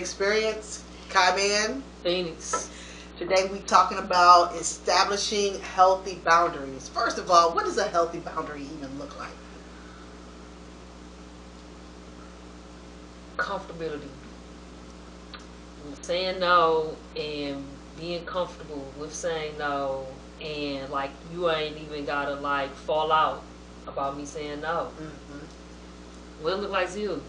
Xperience, Mann, Phoenix. Today we're talking about establishing healthy boundaries. First of all, what does a healthy boundary even look like? Comfortability. Saying no and being comfortable with saying no, and like you ain't even gotta like fall out about me saying no. Mm-hmm. What it look like to you?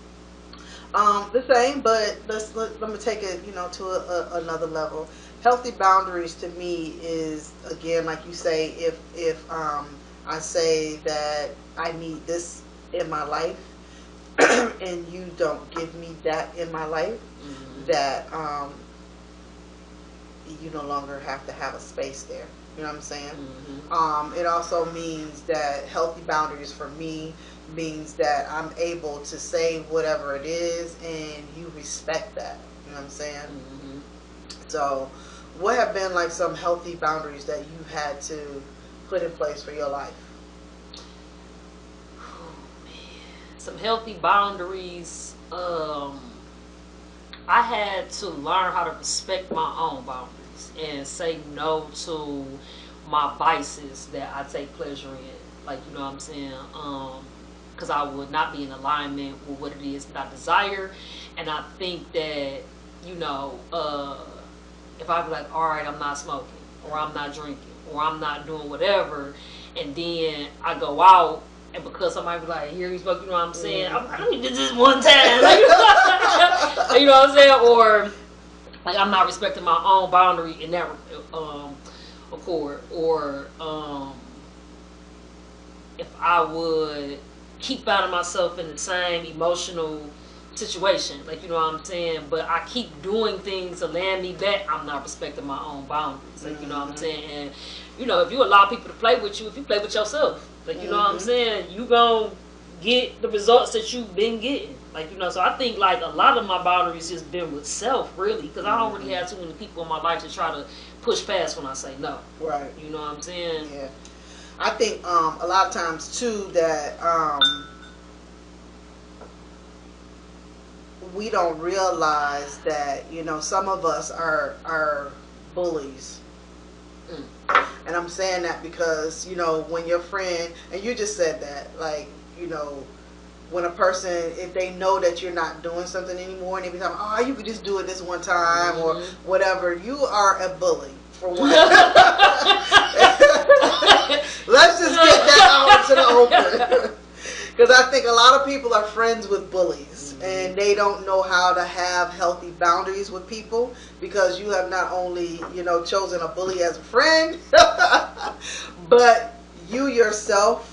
The same, but let me take it, to another level. Healthy boundaries to me is, again, like you say, if I say that I need this in my life, and you don't give me that in my life, Mm-hmm. that you no longer have to have a space there. You know what I'm saying? Mm-hmm. It also means that healthy boundaries for me means that I'm able to say whatever it is and you respect that. You know what I'm saying? Mm-hmm. So, what have been like some healthy boundaries that you had to put in place for your life? Oh, man. Some healthy boundaries. I had to learn how to respect my own boundaries and say no to my vices that I take pleasure in. Like, you know what I'm saying? Because I would not be in alignment with what it is that I desire. And I think that, if I be like, all right, I'm not smoking, or I'm not drinking, or I'm not doing whatever, and then I go out, and because somebody be like, here you smoke, you know what I'm saying? I only did this one time. You know what I'm saying? Or like I'm not respecting my own boundary in that accord. Or if I would keep finding myself in the same emotional situation, like, you know what I'm saying, but I keep doing things to land me back, I'm not respecting my own boundaries, like, you know what I'm saying. And if you allow people to play with you, if you play with yourself, like, you know what I'm saying, you gonna get the results that you've been getting, like, so I think like a lot of my boundaries just been with self, really, because I don't really have too many people in my life to try to push past when I say no. Right. You know what I'm saying? Yeah. I think a lot of times too that we don't realize that some of us are bullies. And I'm saying that because when your friend, and you just said that, like, when a person, if they know that you're not doing something anymore and they be talking, oh, you could just do it this one time or whatever, you are a bully, for one. Let's just get that out into the open. Because I think a lot of people are friends with bullies, and they don't know how to have healthy boundaries with people, because you have not only chosen a bully as a friend, but you yourself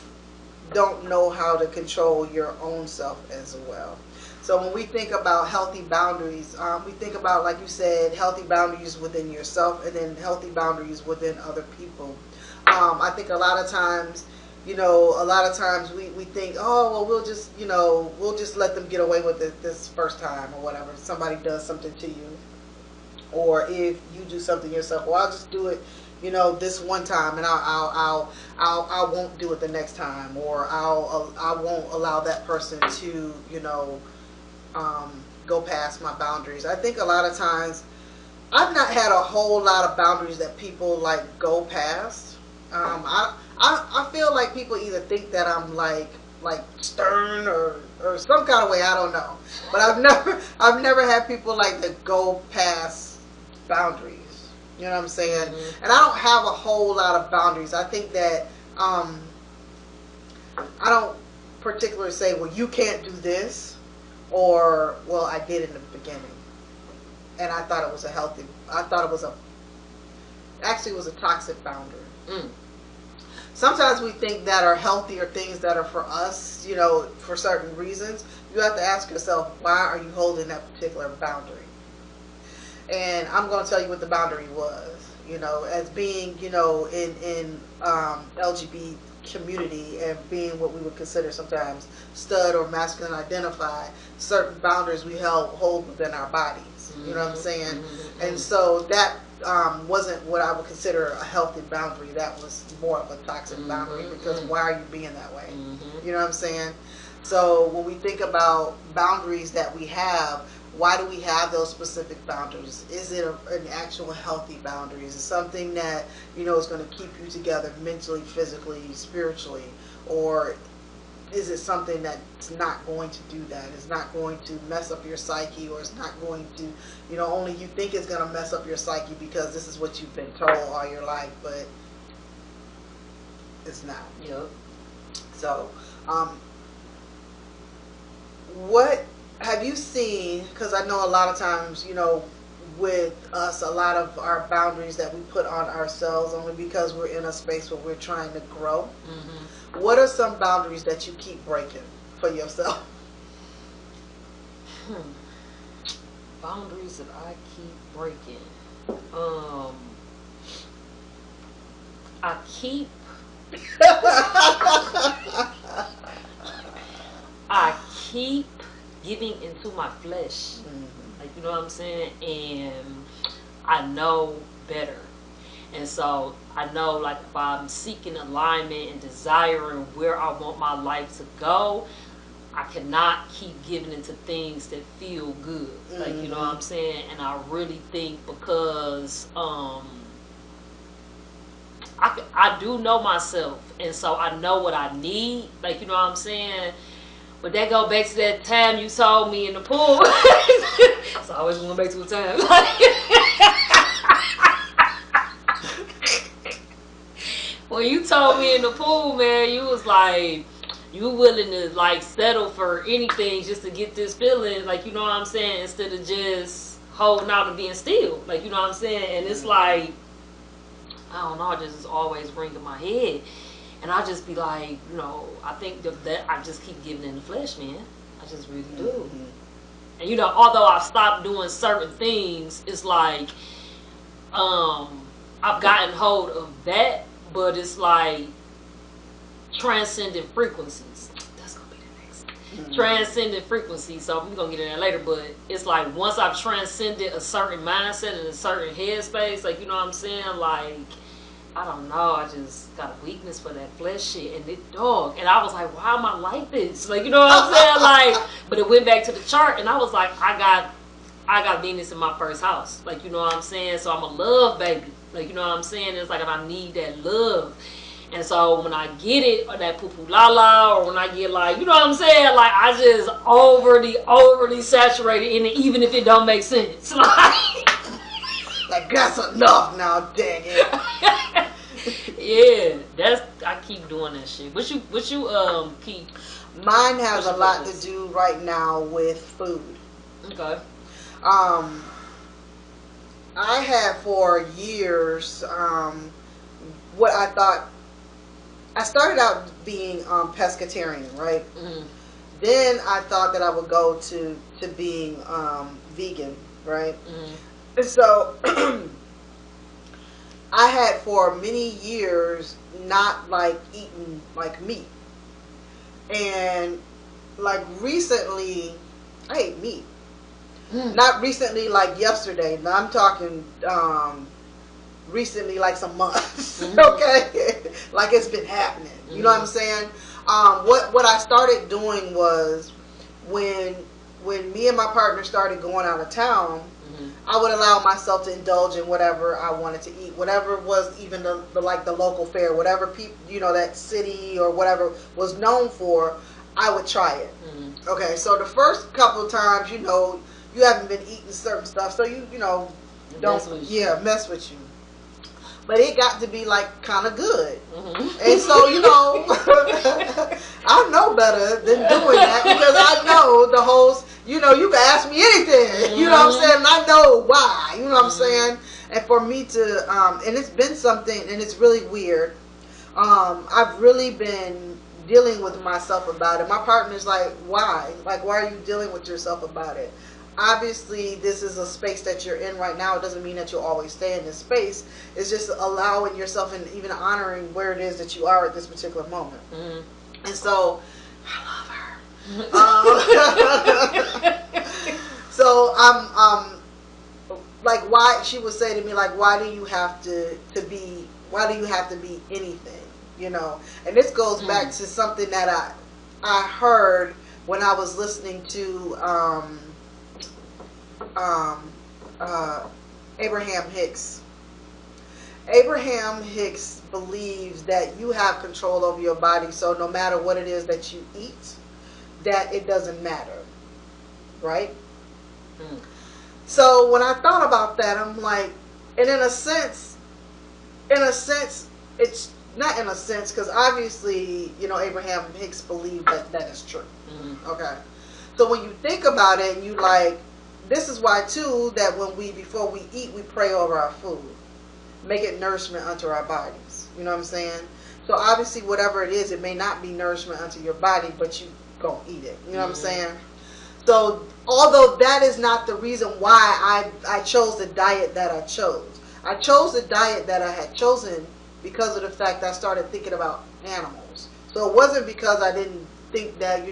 don't know how to control your own self as well. So when we think about healthy boundaries, we think about, like you said, healthy boundaries within yourself and then healthy boundaries within other people. I think a lot of times we think, oh, well, we'll just let them get away with it this first time or whatever. Somebody does something to you, or if you do something yourself, well, I'll just do it, this one time, and I won't do it the next time, or I won't allow that person to go past my boundaries. I think a lot of times I've not had a whole lot of boundaries that people like go past. I feel like people either think that I'm like stern or some kind of way, I don't know. But I've never had people like that go past boundaries. You know what I'm saying? And I don't have a whole lot of boundaries. I think that I don't particularly say, well, you can't do this, or, well, I did in the beginning, and I thought it was actually it was a toxic boundary. Sometimes we think that are healthy or things that are for us, for certain reasons. You have to ask yourself, why are you holding that particular boundary? And I'm going to tell you what the boundary was. As being, in LGBT community, and being what we would consider sometimes stud or masculine identified, certain boundaries we hold within our bodies. You know what I'm saying? And so that wasn't what I would consider a healthy boundary. That was more of a toxic boundary, because why are you being that way? You know what I'm saying? So when we think about boundaries that we have, Why do we have those specific boundaries? Is it an actual healthy boundary? Is it something that, is going to keep you together mentally, physically, spiritually? Or is it something that's not going to do that? It's not going to mess up your psyche, or it's not going to, only you think it's going to mess up your psyche because this is what you've been told all your life, but it's not. Yep. So, what have you seen? Because I know a lot of times, with us, a lot of our boundaries that we put on ourselves only because we're in a space where we're trying to grow. Mm-hmm. What are some boundaries that you keep breaking for yourself? Boundaries that I keep breaking. I keep I keep giving into my flesh. Mm-hmm. Like, you know what I'm saying? And I know better. And so I know, like, if I'm seeking alignment and desiring where I want my life to go, I cannot keep giving into things that feel good. Mm-hmm. Like, you know what I'm saying? And I really think because I do know myself, and so I know what I need. Like, you know what I'm saying? But that go back to that time you told me in the pool. So I always going back to a time. When you told me in the pool, man, you was like, you willing to like settle for anything just to get this feeling, like, you know what I'm saying, instead of just holding out and being still. Like, you know what I'm saying? And it's like, I don't know, it just is always ringing my head. And I just be like, I think that I just keep giving in the flesh, man. I just really do. Mm-hmm. And although I've stopped doing certain things, it's like I've gotten hold of that, but it's like transcendent frequencies. That's gonna be the next. Mm-hmm. Transcendent frequencies. So we're gonna get into that later, but it's like once I've transcended a certain mindset and a certain headspace, like, you know what I'm saying, like, I don't know, I just got a weakness for that flesh shit, and it dog. And I was like, why am I like this? Like, you know what I'm saying? Like, but it went back to the chart, and I was like, I got Venus in my first house. Like, you know what I'm saying? So I'm a love baby. Like, you know what I'm saying? It's like, if I need that love. And so when I get it, or that poo-poo la-la, or when I get, like, you know what I'm saying? Like, I just overly saturated in it, even if it don't make sense. Like, that's enough now, dang it. Yeah, I keep doing that shit. What you keep? Mine has a lot to do right now with food. Okay. I had for years what I thought. I started out being pescatarian, right? Mm-hmm. Then I thought that I would go to being vegan, right? Mm-hmm. And so I had for many years not like eating like meat. And like recently I ate meat. Not recently like yesterday. Now I'm talking recently like some months. Mm-hmm. Okay? Like it's been happening. Mm-hmm. You know what I'm saying? What I started doing was when me and my partner started going out of town, I would allow myself to indulge in whatever I wanted to eat, whatever was even the local fare, whatever people, that city or whatever was known for, I would try it. Mm-hmm. Okay, so the first couple of times, you haven't been eating certain stuff, so don't mess with you. But it got to be like kind of good. Mm-hmm. And so, I know better than doing that because I know the whole, you can ask me anything. You know what I'm saying? And I know why. You know what I'm saying? And for me to, and it's been something, and it's really weird. I've really been dealing with myself about it. My partner's like, why? Like, why are you dealing with yourself about it? Obviously, this is a space that you're in right now. It doesn't mean that you'll always stay in this space. It's just allowing yourself and even honoring where it is that you are at this particular moment. Mm-hmm. And so, I love her. So I'm like, why? She would say to me, like, why do you have to be anything? And this goes back to something that I heard when I was listening to um, Abraham Hicks. Abraham Hicks believes that you have control over your body, so no matter what it is that you eat, that it doesn't matter, right? Mm. So when I thought about that, I'm like, and in a sense, it's not in a sense, because obviously, Abraham Hicks believed that that is true. Mm-hmm. Okay. So when you think about it, and you like, this is why too, that before we eat, we pray over our food. Make it nourishment unto our bodies. You know what I'm saying? So obviously whatever it is, it may not be nourishment unto your body, but you gonna eat it. You know what I'm saying? So although that is not the reason why I chose the diet that I chose. I chose the diet that I had chosen because of the fact that I started thinking about animals. So it wasn't because I didn't think that,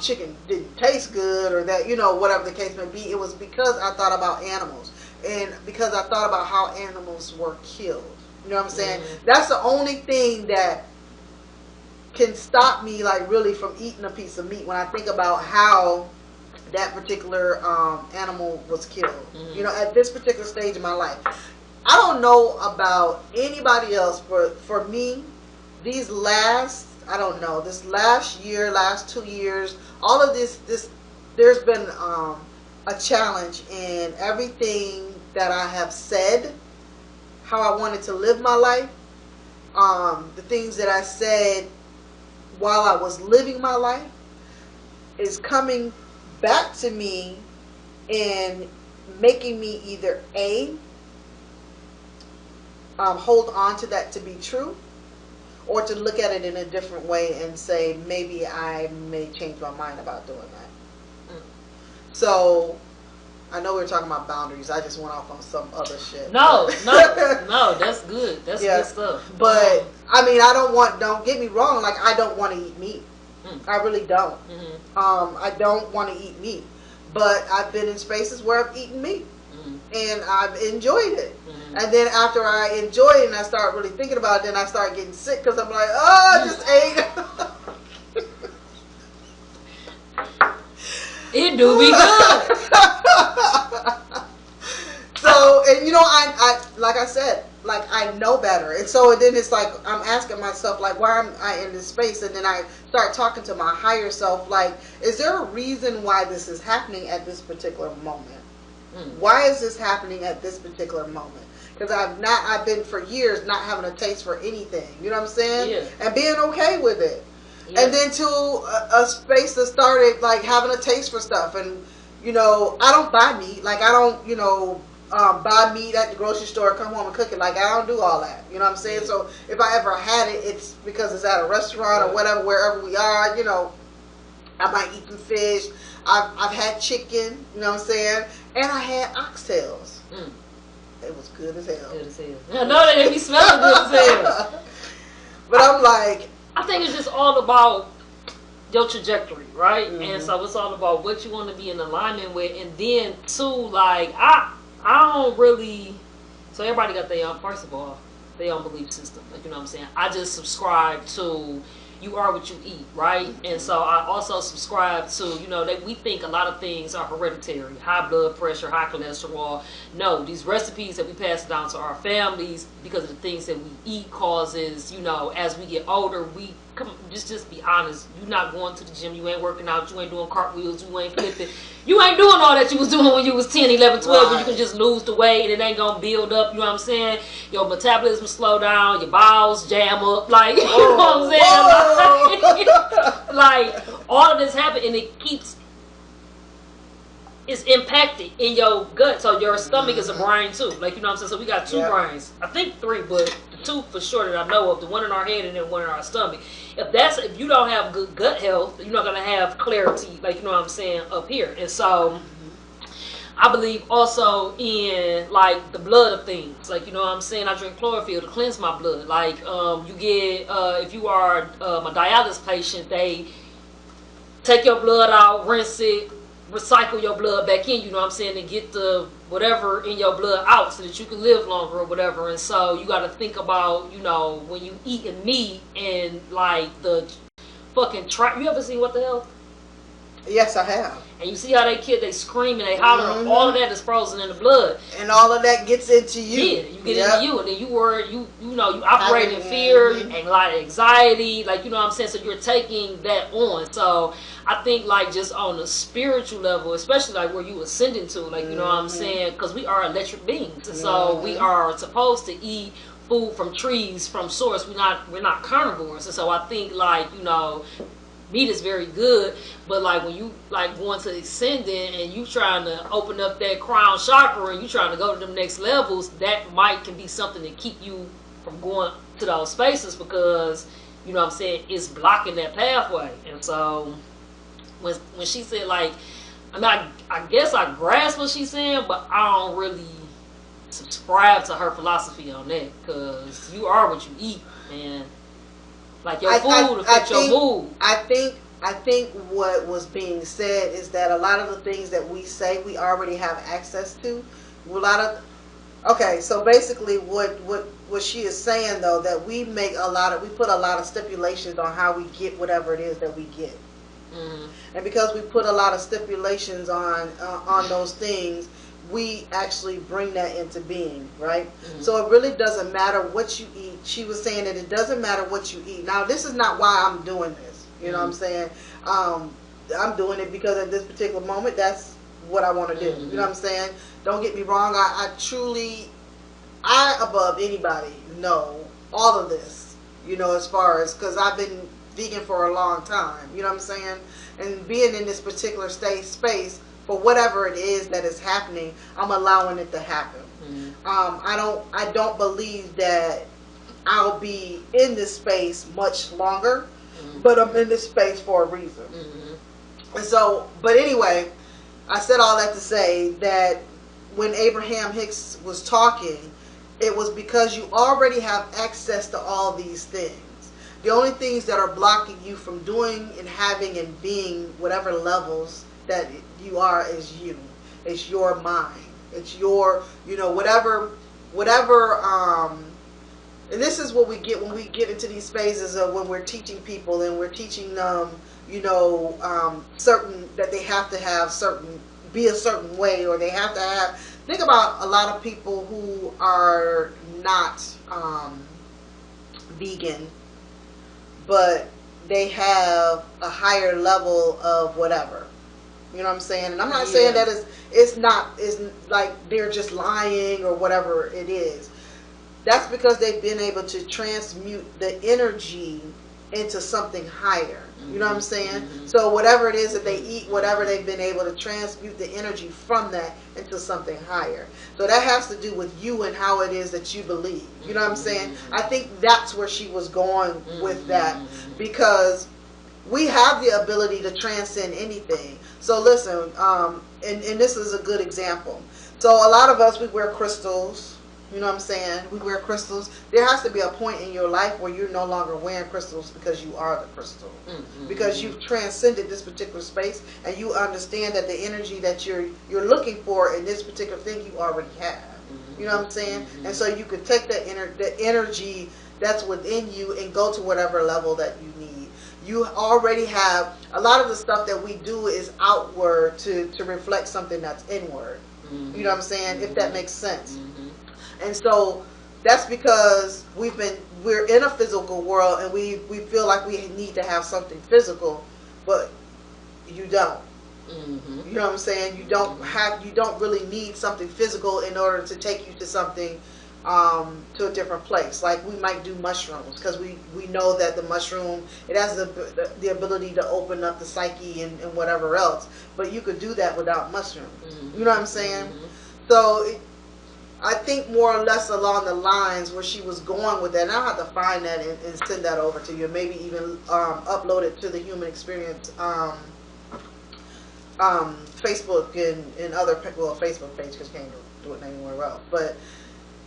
chicken didn't taste good or that, whatever the case may be. It was because I thought about animals. And because I thought about how animals were killed. You know what I'm saying? Mm-hmm. That's the only thing that can stop me, like, really from eating a piece of meat when I think about how that particular animal was killed. Mm-hmm. At this particular stage in my life. I don't know about anybody else, but for me, this last year, last 2 years, all of this, there's been a challenge in everything that I have said, how I wanted to live my life, the things that I said while I was living my life is coming back to me and making me either hold on to that to be true, or to look at it in a different way and say maybe I may change my mind about doing that. Mm. So I know we were talking about boundaries. I just went off on some other shit. No, that's good. That's good stuff. But I mean, don't get me wrong, like, I don't want to eat meat. I really don't. Mm-hmm. I don't want to eat meat. But I've been in spaces where I've eaten meat. Mm-hmm. And I've enjoyed it. Mm-hmm. And then after I enjoy it and I start really thinking about it, then I start getting sick because I'm like, oh, I just ate. It do be good. So, and I like I said, like, I know better. And so then it's like I'm asking myself, like, why am I in this space? And then I start talking to my higher self, like, is there a reason why this is happening at this particular moment? Why is this happening at this particular moment? Because I've been for years not having a taste for anything. You know what I'm saying? Yeah. And being okay with it. Yeah. And then to a space that started, like, having a taste for stuff. And, I don't buy meat. Like, I don't, buy meat at the grocery store, come home and cook it. Like, I don't do all that. You know what I'm saying? So if I ever had it, it's because it's at a restaurant or whatever, wherever we are, I might eat some fish. I've had chicken, you know what I'm saying? And I had oxtails. It was good as hell. Good as hell. I know that they be smelling good as hell. But I'm like, I think it's just all about your trajectory, right? Mm-hmm. And so it's all about what you want to be in alignment with. And then too, like, I don't really, so everybody got their own, first of all, their own belief system. Like, you know what I'm saying? I just subscribe to you are what you eat, right? And so I also subscribe to, that we think a lot of things are hereditary, high blood pressure, high cholesterol. No, these recipes that we pass down to our families because of the things that we eat causes, as we get older, we just be honest. You're not going to the gym, you ain't working out, you ain't doing cartwheels, you ain't flipping. You ain't doing all that you was doing when you was 10, 11, 12, right. Where you can just lose the weight and it ain't gonna build up, you know what I'm saying? Your metabolism slow down, your bowels jam up, like, you know what I'm saying? Like, all of this happen and it keeps, it's impacted in your gut. So your stomach is a brain too. Like, you know what I'm saying? So we got two brains. I think three, but the two for sure that I know of, the one in our head and then one in our stomach. If you don't have good gut health, you're not gonna have clarity, like, you know what I'm saying, up here. And so I believe also in, like, the blood of things. Like, you know what I'm saying? I drink chlorophyll to cleanse my blood. Like, you get, if you are a dialysis patient, they take your blood out, rinse it, recycle your blood back in, you know what I'm saying, and get the whatever in your blood out so that you can live longer or whatever. And so you got to think about, when you eating meat and, like, the fucking you ever seen What the Hell? Yes, I have. And you see how they scream and they holler. All of that is frozen in the blood, and all of that gets into you. Yeah, you get into you, and then you operate in fear and like anxiety, like you know what I'm saying. So you're taking that on. So I think like just on a spiritual level, especially like where you ascending to, like you know what I'm saying, because we are electric beings, and so we are supposed to eat food from trees, from source. We're not carnivores, and so I think like meat is very good, but like when you like going to ascending and you trying to open up that crown chakra and you trying to go to them next levels, that can be something to keep you from going to those spaces, because you know what I'm saying, it's blocking that pathway. And so when she said like, I mean, I guess I grasp what she's saying, but I don't really subscribe to her philosophy on that, because you are what you eat, man. Like your food affects your mood. I think what was being said is that a lot of the things that we say we already have access to. So basically what she is saying though, that we put a lot of stipulations on how we get whatever it is that we get. And because we put a lot of stipulations on those things, we actually bring that into being, right? So it really doesn't matter what you eat. She was saying that it doesn't matter what you eat. Now, this is not why I'm doing this. You know what I'm saying? I'm doing it because at this particular moment, that's what I want to do. You know what I'm saying? Don't get me wrong. I truly, above anybody, know all of this, as far as, because I've been vegan for a long time. You know what I'm saying? And being in this particular space, for whatever it is that is happening, I'm allowing it to happen. I don't believe that I'll be in this space much longer, but I'm in this space for a reason. And so, but anyway, I said all that to say that when Abraham Hicks was talking, it was because you already have access to all these things. The only things that are blocking you from doing and having and being whatever levels that you are is you. It's your mind. It's your, whatever, and this is what we get when we get into these phases of when we're teaching people and we're teaching them, certain, that they have to have be a certain way, or they have to have, think about a lot of people who are not vegan, but they have a higher level of whatever. You know what I'm saying? And I'm not saying that it's like they're just lying or whatever it is. That's because they've been able to transmute the energy into something higher. You know what I'm saying? So whatever it is that they eat, whatever, they've been able to transmute the energy from that into something higher. So that has to do with you and how it is that you believe. You know what I'm saying? I think that's where she was going with that, because we have the ability to transcend anything. So listen, and this is a good example. So a lot of us, we wear crystals. You know what I'm saying? We wear crystals. There has to be a point in your life where you're no longer wearing crystals because you are the crystal. Because you've transcended this particular space and you understand that the energy that you're looking for in this particular thing you already have. You know what I'm saying? And so you could take the energy that's within you and go to whatever level that you need. You already have, a lot of the stuff that we do is outward to reflect something that's inward. You know what I'm saying? If that makes sense. And so that's because we're in a physical world and we feel like we need to have something physical, but you don't. You know what I'm saying? You don't really need something physical in order to take you to something, to a different place. Like we might do mushrooms because we know that the mushroom, it has the ability to open up the psyche and whatever else, but you could do that without mushrooms. You know what I'm saying? So I think more or less along the lines where she was going with that, and I'll have to find that and send that over to you, maybe even upload it to the Human Xperience Facebook and other, Facebook page, because you can't do it anywhere else. But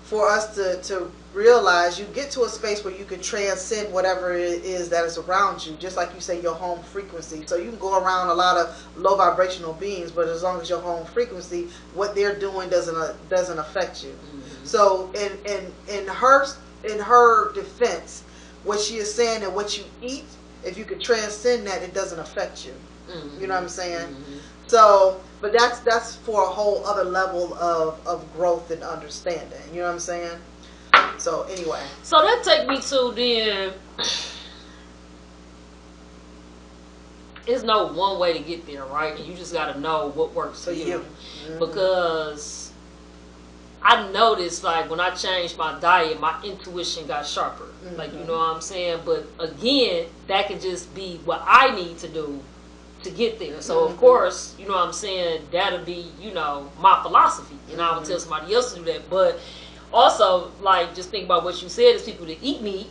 for us to realize, you get to a space where you can transcend whatever it is that is around you, just like you say, your home frequency. So you can go around a lot of low vibrational beings, but as long as your home frequency, what they're doing doesn't affect you. So in her defense, what she is saying, that what you eat, if you could transcend that, it doesn't affect you. You know what I'm saying? So, but that's for a whole other level of growth and understanding. You know what I'm saying? So anyway. So that take me to then. There's no one way to get there, right? And you just got to know what works for you. Because I noticed, like, when I changed my diet, my intuition got sharper. Like, you know what I'm saying? But again, that could just be what I need to do to get there. So, of course, you know what I'm saying, that'll be, you know, my philosophy. And I would tell somebody else to do that. But also, like, just think about what you said, is people that eat meat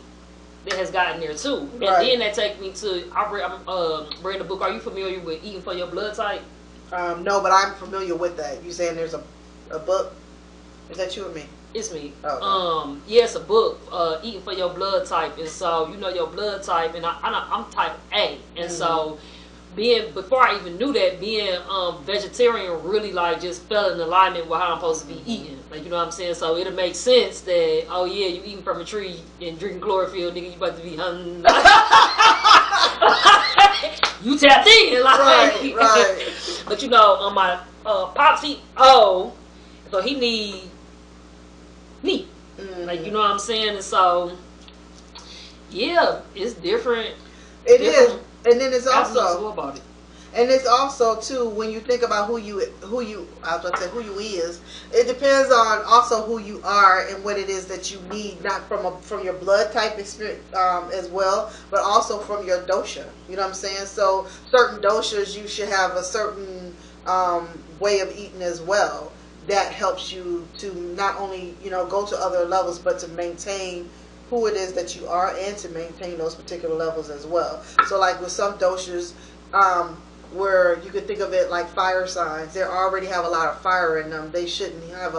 that has gotten there too. And then that take me to, I'm reading the book. Are you familiar with Eating for Your Blood Type? No, but I'm familiar with that. You saying there's a book? Is that you or me? It's me. Oh, okay. Yeah, it's a book, Eating for Your Blood Type. And so, you know your blood type, and I'm type A. And so, before I even knew that, being vegetarian really, like, just fell in alignment with how I'm supposed to be eating. Like, you know what I'm saying? So it'll make sense that, oh yeah, you eating from a tree and drinking chlorophyll, nigga, you about to be hungry. You tapped in, like. Right. But you know, my pops eat so he need meat. Like, you know what I'm saying? And so, yeah, it's different. It is. And then it's I don't also know about it. And it's also too, when you think about who you is, it depends on also who you are and what it is that you need, not from your blood type experience as well, but also from your dosha. You know what I'm saying? So certain doshas, you should have a certain way of eating as well that helps you to not only, you know, go to other levels, but to maintain who it is that you are and to maintain those particular levels as well. So like with some doshas, where you could think of it like fire signs, they already have a lot of fire in them. They shouldn't have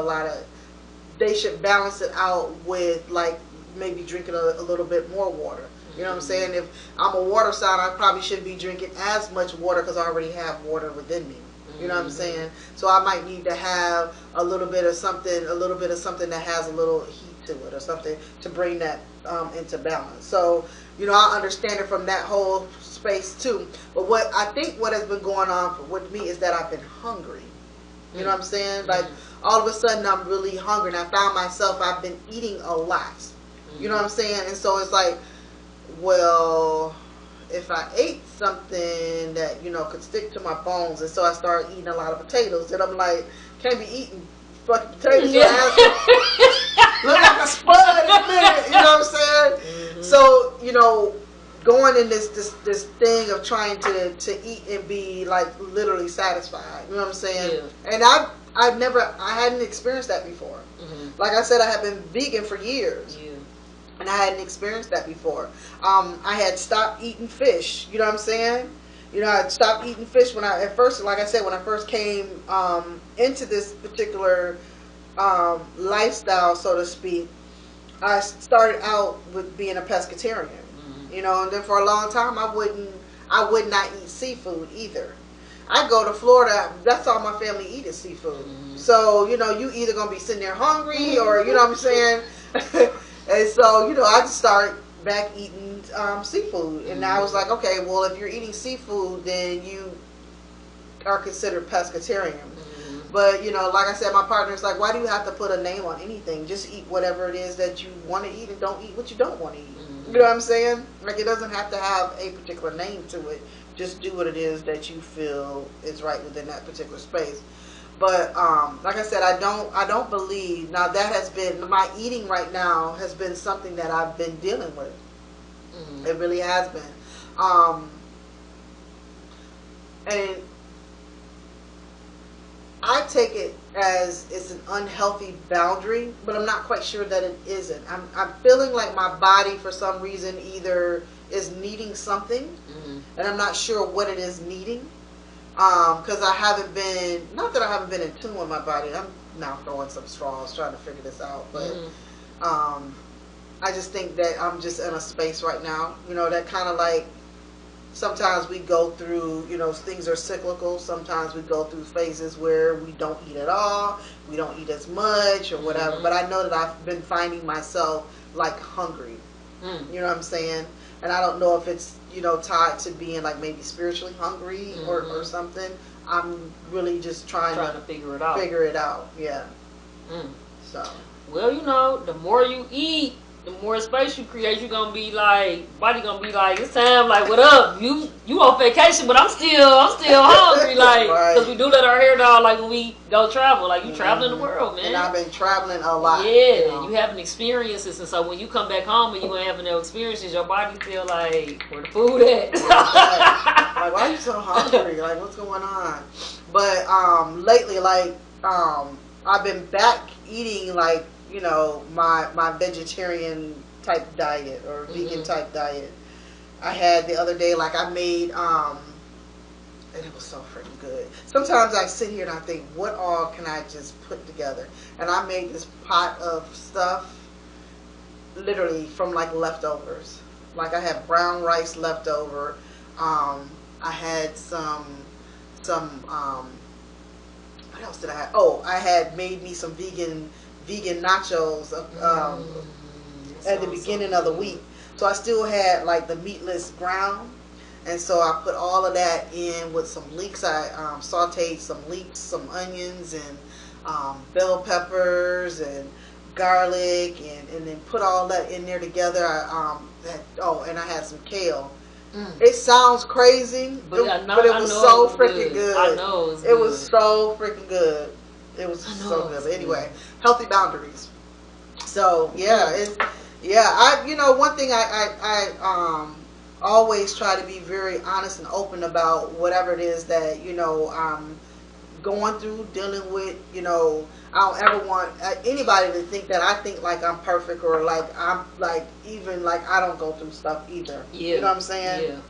they should balance it out with, like, maybe drinking a little bit more water. You know what I'm saying? If I'm a water sign, I probably shouldn't be drinking as much water because I already have water within me. You know what I'm saying? So I might need to have a little bit of something that has a little heat to it or something to bring that into balance. So, you know, I understand it from that whole space too. But what I think what has been going on with me is that I've been hungry. You know what I'm saying? Like, all of a sudden I'm really hungry, and I found myself, I've been eating a lot. You know what I'm saying? And so it's like, well, if I ate something that, you know, could stick to my bones, and so I started eating a lot of potatoes, and I'm like, can't be eating fucking potatoes. Look like a spud in a minute. You know what I'm saying? So, you know, going in this thing of trying to eat and be, like, literally satisfied. You know what I'm saying? Yeah. And I hadn't experienced that before. Like I said, I have been vegan for years. Yeah. And I hadn't experienced that before. I had stopped eating fish. You know what I'm saying? You know, I stopped eating fish when I first came into this particular lifestyle, so to speak. I started out with being a pescatarian. You know, and then for a long time I would not eat seafood either. I go to Florida, that's all my family eat is seafood. So, you know, you either gonna be sitting there hungry or, you know what I'm saying? And so, you know, I just started back eating seafood. And I was like, okay, well, if you're eating seafood, then you are considered pescatarian. But, you know, like I said, my partner's like, why do you have to put a name on anything? Just eat whatever it is that you want to eat and don't eat what you don't want to eat. You know what I'm saying? Like, it doesn't have to have a particular name to it. Just do what it is that you feel is right within that particular space. But like I said, I don't believe, now that has been, my eating right now has been something that I've been dealing with. It really has been. And I take it as it's an unhealthy boundary, but I'm not quite sure that it isn't. I'm feeling like my body, for some reason, either is needing something, and I'm not sure what it is needing. Because I haven't been, not that I haven't been in tune with my body. I'm now throwing some straws trying to figure this out, but I just think that I'm just in a space right now, you know, that kind of like, sometimes we go through, you know, things are cyclical. Sometimes we go through phases where we don't eat at all, we don't eat as much or whatever. But I know that I've been finding myself like hungry. You know what I'm saying? And I don't know if it's, tied to being like maybe spiritually hungry or something. I'm really just trying to figure it out. Yeah. So. Well, the more you eat, the more space you create. You're gonna be like, body gonna be like, it's time. Like, what up? You on vacation, but I'm still hungry. Like, because we do let our hair down. Like when we go travel, like you traveling the world, man. And I've been traveling a lot. Yeah, you having experiences, and so when you come back home and you ain't having no experiences, your body feel like, where the food at? Like, why are you so hungry? Like, what's going on? But lately, like I've been back eating like, my vegetarian type diet or vegan type diet. I had the other day, like I made, and it was so freaking good. Sometimes I sit here and I think, what all can I just put together? And I made this pot of stuff literally from like leftovers. Like I had brown rice left over. I had some what else did I have? Oh, I had made me some vegan nachos at the beginning of the week. So I still had like the meatless ground, and so I put all of that in with some leeks. I sauteed some leeks, some onions, and bell peppers and garlic, and then put all that in there together. And I had some kale. It sounds crazy, but it was so freaking good. I know it was so freaking good. It was so good. But anyway, healthy boundaries. So one thing I always try to be very honest and open about whatever it is that I'm going through, dealing with. I don't ever want anybody to think that I think like I'm perfect or like I'm like even like I don't go through stuff either. Yeah. You know what I'm saying? Yeah.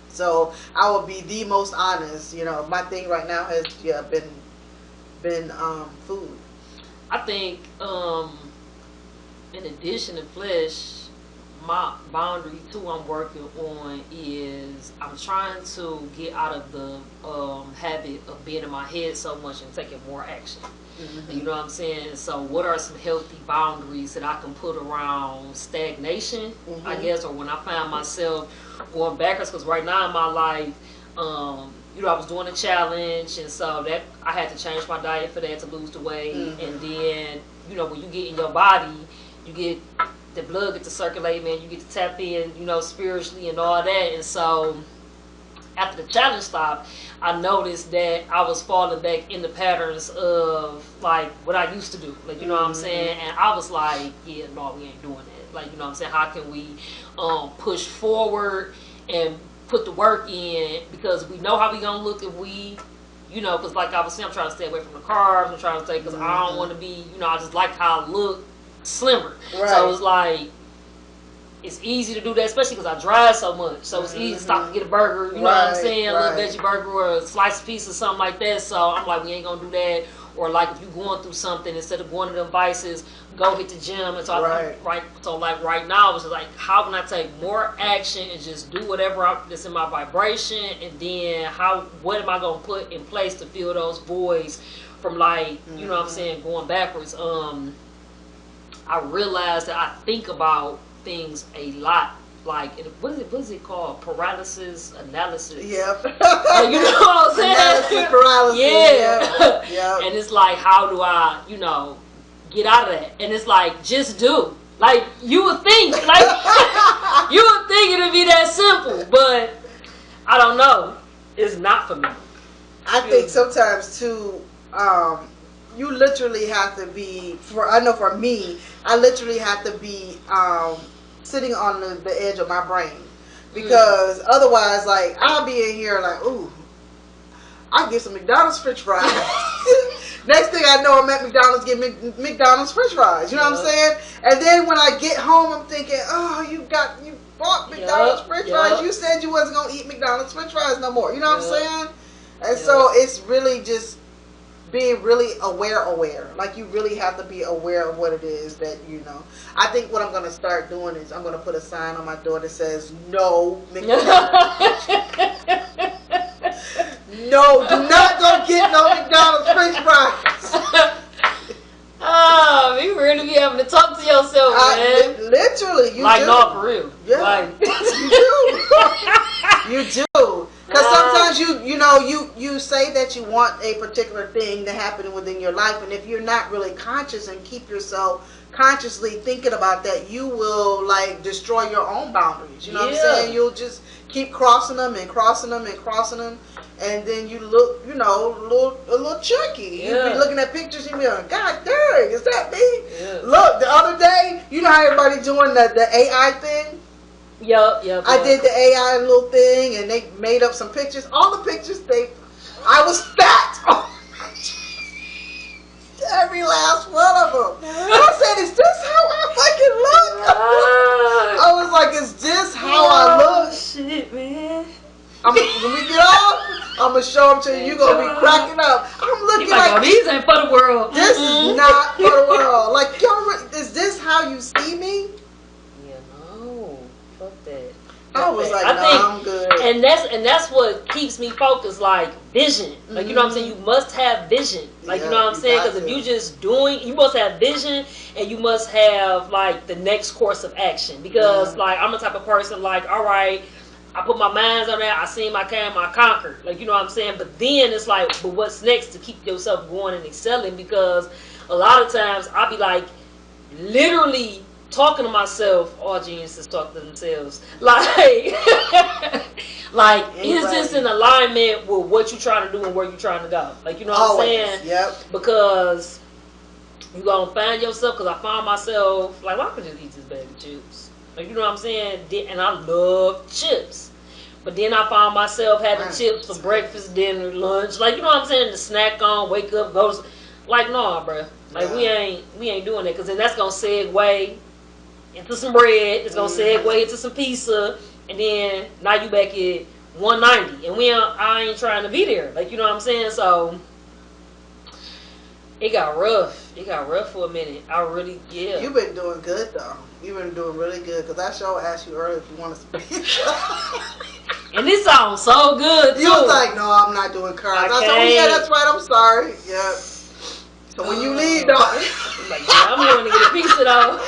So I will be the most honest. My thing right now has been food. I think in addition to flesh, my boundary too I'm working on is I'm trying to get out of the habit of being in my head so much and taking more action. You know what I'm saying? So what are some healthy boundaries that I can put around stagnation, I guess, or when I find myself going backwards? Because right now in my life, I was doing a challenge, and so that I had to change my diet for that to lose the weight. And then, when you get in your body, you get the blood get to circulate, man. You get to tap in, spiritually and all that. And so after the challenge stopped, I noticed that I was falling back in the patterns of like what I used to do. Like, you know what I'm saying? And I was like, yeah, no, we ain't doing that. Like, you know what I'm saying? How can we push forward and put the work in, because we know how we gonna look if we, because like I was saying, I'm trying to stay away from the carbs. I'm trying to stay, because I don't want to be, I just like how I look slimmer. Right. So it's like, it's easy to do that, especially because I drive so much. So it's easy to stop and get a burger, you know what I'm saying? A little veggie burger or a sliced piece or something like that. So I'm like, we ain't gonna do that. Or like if you're going through something, instead of going to them vices, go hit the gym. And so right now it's just like, how can I take more action and just do whatever that's in my vibration, and then what am I gonna put in place to fill those voids from like, you know what I'm saying, going backwards. I realized that I think about things a lot, like what is it called, paralysis analysis. Yep. Like, you know what I'm saying? Analysis paralysis. Yeah. Yep. And it's like, how do I get out of that? And it's like, just do. Like, you would think it'd be that simple, but I don't know, it's not for me. I think sometimes too, you literally have to be, I know for me, I literally have to be sitting on the edge of my brain, because otherwise, like, I'll be in here like, ooh, I get some McDonald's French fries. Next thing I know, I'm at McDonald's getting McDonald's French fries. You know what I'm saying? And then when I get home, I'm thinking, oh, you bought McDonald's French fries. You said you wasn't gonna eat McDonald's French fries no more. You know what I'm saying? And so it's really just being really aware. Like, you really have to be aware of what it is that I think what I'm going to start doing is I'm going to put a sign on my door that says, no McDonald's. No, do not go get no McDonald's French fries. Oh, we really literally be having to talk to yourself, man. Literally, you like, do. no, for real. Yeah, Like, you do. You do. Because sometimes you say that you want a particular thing to happen within your life, and if you're not really conscious and keep yourself consciously thinking about that, you will like destroy your own boundaries. You know what I'm saying? You'll just keep crossing them and crossing them and crossing them, and then you look, a little chunky. You be looking at pictures, you be like, God dang, is that me? Yeah. Look, the other day, you know how everybody doing the AI thing? Yep. I did the AI little thing, and they made up some pictures. All the pictures, I was fat. Every last one of them. I said, is this how I fucking look? I was like, is this how I look? Shit, man. When we get off, I'm going to show them to you. You're going to be cracking up. I'm looking like, oh, these ain't for the world. This is not for the world. Like, is this how you see me? Yeah, no. Fuck that. I was like, I'm good. And that's what keeps me focused, like vision. Like, you know what I'm saying? You must have vision. Like, you know what I'm saying? Because if you just you must have vision, and you must have, like, the next course of action. Because, like, I'm the type of person, like, all right, I put my minds on that, I seen I came, I conquered. Like, you know what I'm saying? But then it's like, but what's next to keep yourself going and excelling? Because a lot of times I'll be, like, literally talking to myself. All geniuses talk to themselves. Like, is this in alignment with what you're trying to do and where you're trying to go? Like, you know what I'm saying? Yep. Because you gonna find yourself. Because I found myself like, well, I could just eat this bag of chips. Like, you know what I'm saying? And I love chips. But then I found myself having chips for breakfast, dinner, lunch. Like, you know what I'm saying? To snack on, wake up, go to. Like, no, bruh. Like, we ain't doing that. Because then that's gonna segue into some bread. It's gonna segue into some pizza, and then now you back at 190, and I ain't trying to be there. Like, you know what I'm saying? So it got rough. It got rough for a minute. You've been doing good though. You've been doing really good, because I sure asked you earlier if you want to speak. And this sounds so good too. You was like, no, I'm not doing carbs. I said, oh yeah, that's right. I'm sorry. Yeah. So when you leave, though, like, yeah, I'm going to get a pizza though.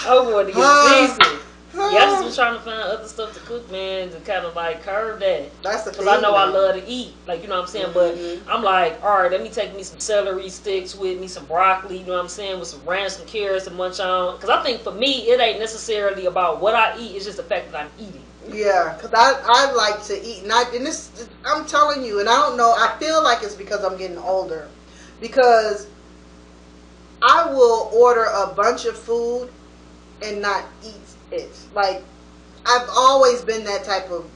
I'm going to get a pizza. Yeah, I just was trying to find other stuff to cook, man, to kind of like curb that. That's the thing. Because I know I love to eat, like, you know what I'm saying? But I'm like, all right, let me take me some celery sticks with me, some broccoli, you know what I'm saying, with some ranch, some carrots to munch on. Because I think for me, it ain't necessarily about what I eat, it's just the fact that I'm eating. Yeah, because I like to eat. And I'm telling you, and I don't know, I feel like it's because I'm getting older. Because I will order a bunch of food and not eat it. Like, I've always been that type of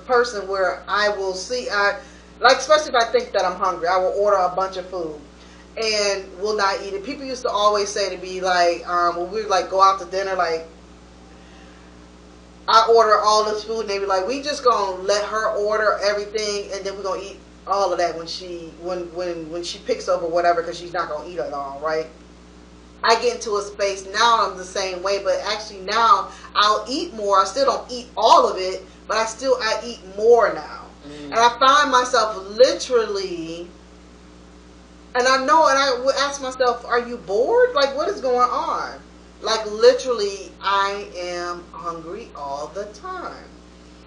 person where I will especially if I think that I'm hungry, I will order a bunch of food and will not eat it. People used to always say to me, like, when we like go out to dinner, like, I order all this food and they be like, we just gonna let her order everything, and then we're gonna eat all of that when she picks up or whatever, because she's not gonna eat it all, right? I get into a space now, I'm the same way, but actually now I'll eat more. I still don't eat all of it, but I eat more now. And I find myself literally, and I would ask myself, are you bored? Like, what is going on? Like, literally, I am hungry all the time.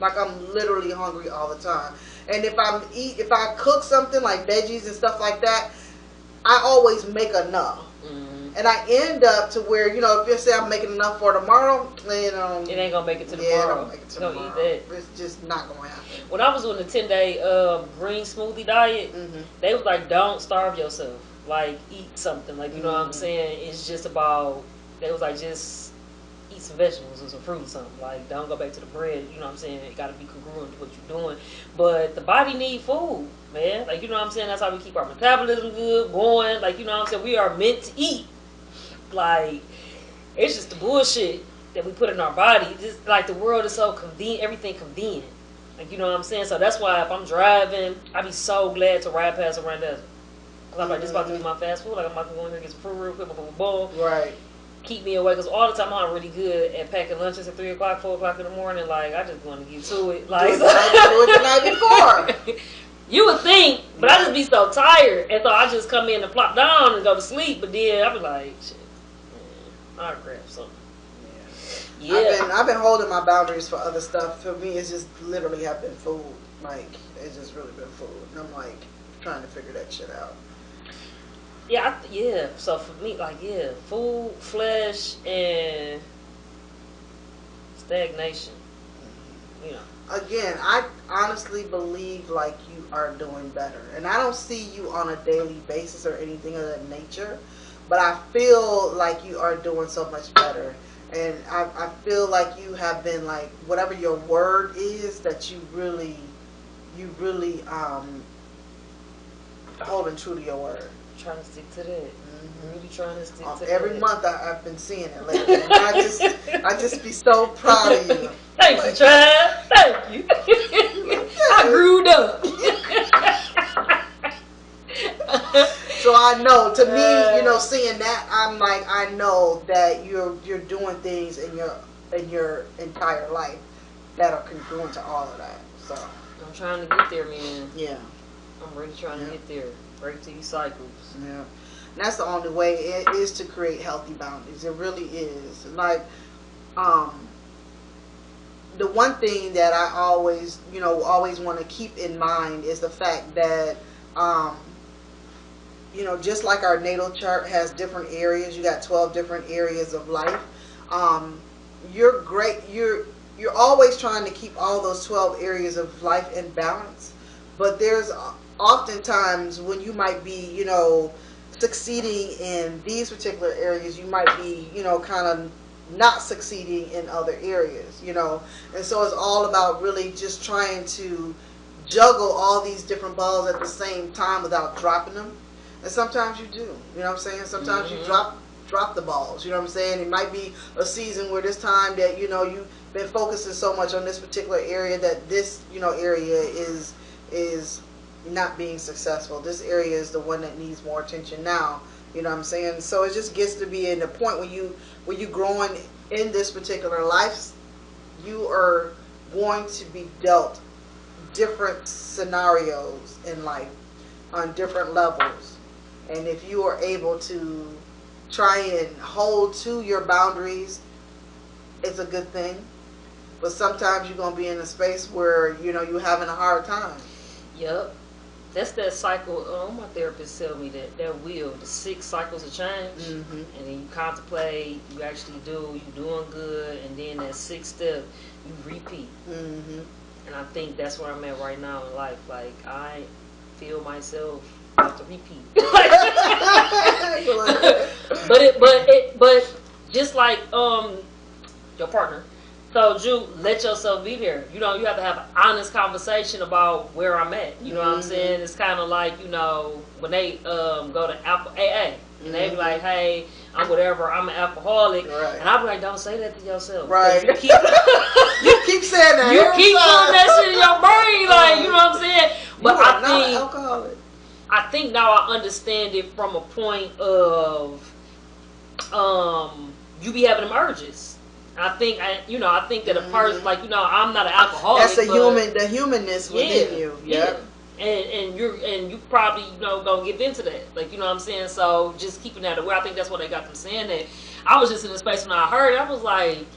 Like, I'm literally hungry all the time. And if I cook something like veggies and stuff like that, I always make enough. And I end up to where, if you say I'm making enough for tomorrow, it ain't gonna make it to tomorrow. Don't make it to tomorrow. Eat that. It's just not gonna happen. When I was doing the 10-day green smoothie diet, they was like, don't starve yourself. Like, eat something. Like, you know what I'm saying? It's just about, they was like, just eat some vegetables or some fruit or something. Like, don't go back to the bread. You know what I'm saying? It gotta be congruent to what you're doing. But the body need food, man. Like, you know what I'm saying? That's how we keep our metabolism good, going. Like, you know what I'm saying? We are meant to eat. Like, it's just the bullshit that we put in our body. Just like, the world is so convenient, everything convenient. Like, you know what I'm saying? So that's why if I'm driving, I be so glad to ride past a Run Desert. Cause I'm like, this about to be my fast food. Like, I'm about to go in here and get some fruit real quick before we bowl. Right. Keep me away, because all the time I'm really good at packing lunches at 3 o'clock, 4 o'clock in the morning. Like, I just want to get to it. Like, do it the night before. You would think, but I just be so tired, and so I just come in and plop down and go to sleep. But then I be like, shit, man, I'll grab something. Yeah. I've been holding my boundaries for other stuff. For me, it's just literally have been food. Like, it's just really been food. And I'm like trying to figure that shit out. Yeah. So for me, like, food, flesh, and stagnation. You know. Again, I honestly believe like you are doing better, and I don't see you on a daily basis or anything of that nature, but I feel like you are doing so much better, and I feel like you have been like whatever your word is that you really holding true to your word. Trying to stick to that. Really trying to stick to every that. month I've been seeing it lately. And I just be so proud of you. Thank you, Trav. Thank you. I grew up. So I know, to me, seeing that, I'm like, I know that you're doing things in your entire life that are congruent to all of that. So I'm trying to get there, man. Yeah. I'm really trying to get there. Break these cycles. Yeah. And that's the only way it is to create healthy boundaries. It really is. Like, the one thing that I always want to keep in mind is the fact that, just like our natal chart has different areas, you got 12 different areas of life. You're always trying to keep all those 12 areas of life in balance, but there's oftentimes when you might be, succeeding in these particular areas, you might be, kind of not succeeding in other areas, and so it's all about really just trying to juggle all these different balls at the same time without dropping them. And sometimes you do, sometimes you drop the balls, you know what I'm saying? It might be a season where this time that, you've been focusing so much on this particular area that this, area is not being successful. This area is the one that needs more attention now, you know what I'm saying? So it just gets to be in the point when you growing in this particular life, you are going to be dealt different scenarios in life on different levels. And if you are able to try and hold to your boundaries, it's a good thing. But sometimes you're going to be in a space where, you're having a hard time. Yep. That's that cycle. My therapist tell me that wheel, the 6 cycles of change. Mm-hmm. And then you contemplate, you actually do, you doing good, and then that 6th step, you repeat. Mm-hmm. And I think that's where I'm at right now in life. Like, I feel myself have to repeat. but just like your partner told you, let yourself be there. You have to have an honest conversation about where I'm at. You know what I'm saying? It's kind of like, when they go to AA and they be like, hey, I'm whatever, I'm an alcoholic. Right. And I be like, don't say that to yourself. Right. You keep, you keep saying that. You keep putting that shit in your brain, like, you know what I'm saying? But you are not an alcoholic. I think now I understand it from a point of you be having them urges. I think that a person, like, I'm not an alcoholic. That's the humanness within you. Yeah. And you probably gonna get into that, like, you know what I'm saying. So just keeping that aware. I think that's what they got them saying that. I was just in a space when I heard it, I was like,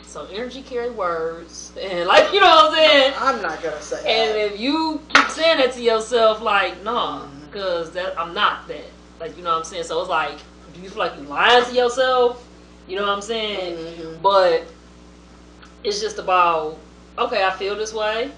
so energy carry words, and, like, you know what I'm saying. I'm not gonna say that. And if you keep saying that to yourself, like, no, because I'm not that, like, you know what I'm saying. So it's like, do you feel like you lying to yourself? You know what I'm saying? Mm-hmm. But it's just about, okay, I feel this way.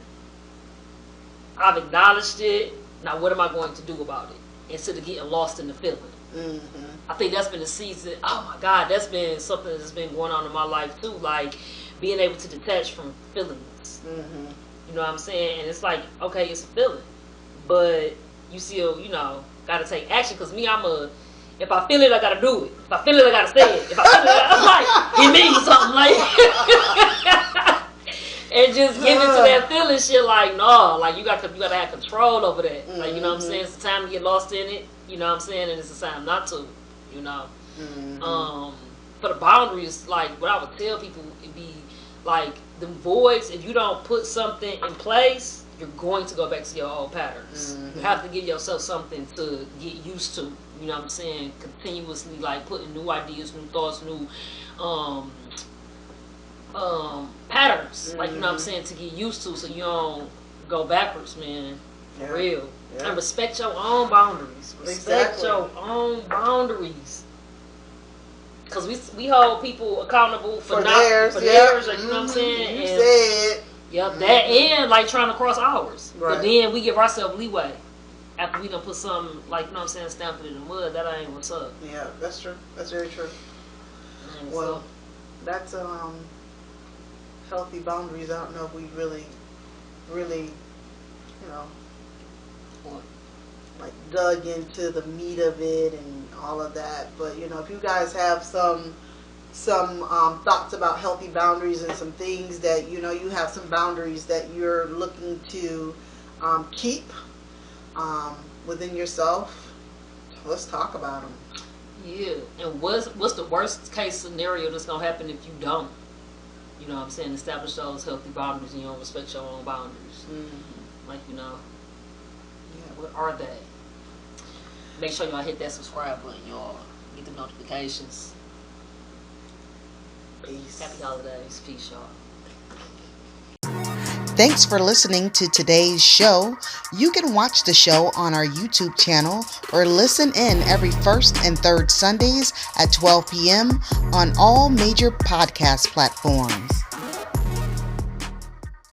I've acknowledged it. Now, what am I going to do about it? Instead of getting lost in the feeling. Mm-hmm. I think that's been a season. Oh my God, that's been something that's been going on in my life too. Like, being able to detach from feelings. Mm-hmm. You know what I'm saying? And it's like, okay, it's a feeling, but you still, got to take action. Because me, if I feel it, I got to do it. If I feel it, I got to say it. If I feel it, I'm like, it means something, like. And just give it to that feeling shit, like, no, like, you got to have control over that. Like, you know what I'm saying? It's the time to get lost in it. You know what I'm saying? And it's the time not to. For the boundaries, like, what I would tell people, it'd be like, the voids, if you don't put something in place, you're going to go back to your old patterns. Mm-hmm. You have to give yourself something to get used to. You know what I'm saying? Continuously, like, putting new ideas, new thoughts, new patterns. Like, you know what I'm saying, to get used to, so you don't go backwards, man. For real. And respect your own boundaries. Respect your own boundaries. Because we hold people accountable for theirs, like, you know what I'm saying? You said. Yep, that and like trying to cross ours. Right. But then we give ourselves leeway. After we done put something, like, you know what I'm saying, stamped it in the mud, that ain't what's up. Yeah, that's true. That's very true. And well, that's healthy boundaries. I don't know if we really, you know, like dug into the meat of it and all of that. But, you know, if you guys have some thoughts about healthy boundaries and some things that, you know, you have some boundaries that you're looking to keep within yourself, let's talk about them. Yeah, and what's the worst case scenario that's gonna happen if you don't? You know what I'm saying? Establish those healthy boundaries and you don't respect your own boundaries. Mm-hmm. Like, you know, what are they? Make sure y'all hit that subscribe button, y'all. Get the notifications. Peace. Happy holidays. Peace, y'all. Thanks for listening to today's show. You can watch the show on our YouTube channel or listen in every first and third Sundays at 12 p.m. on all major podcast platforms.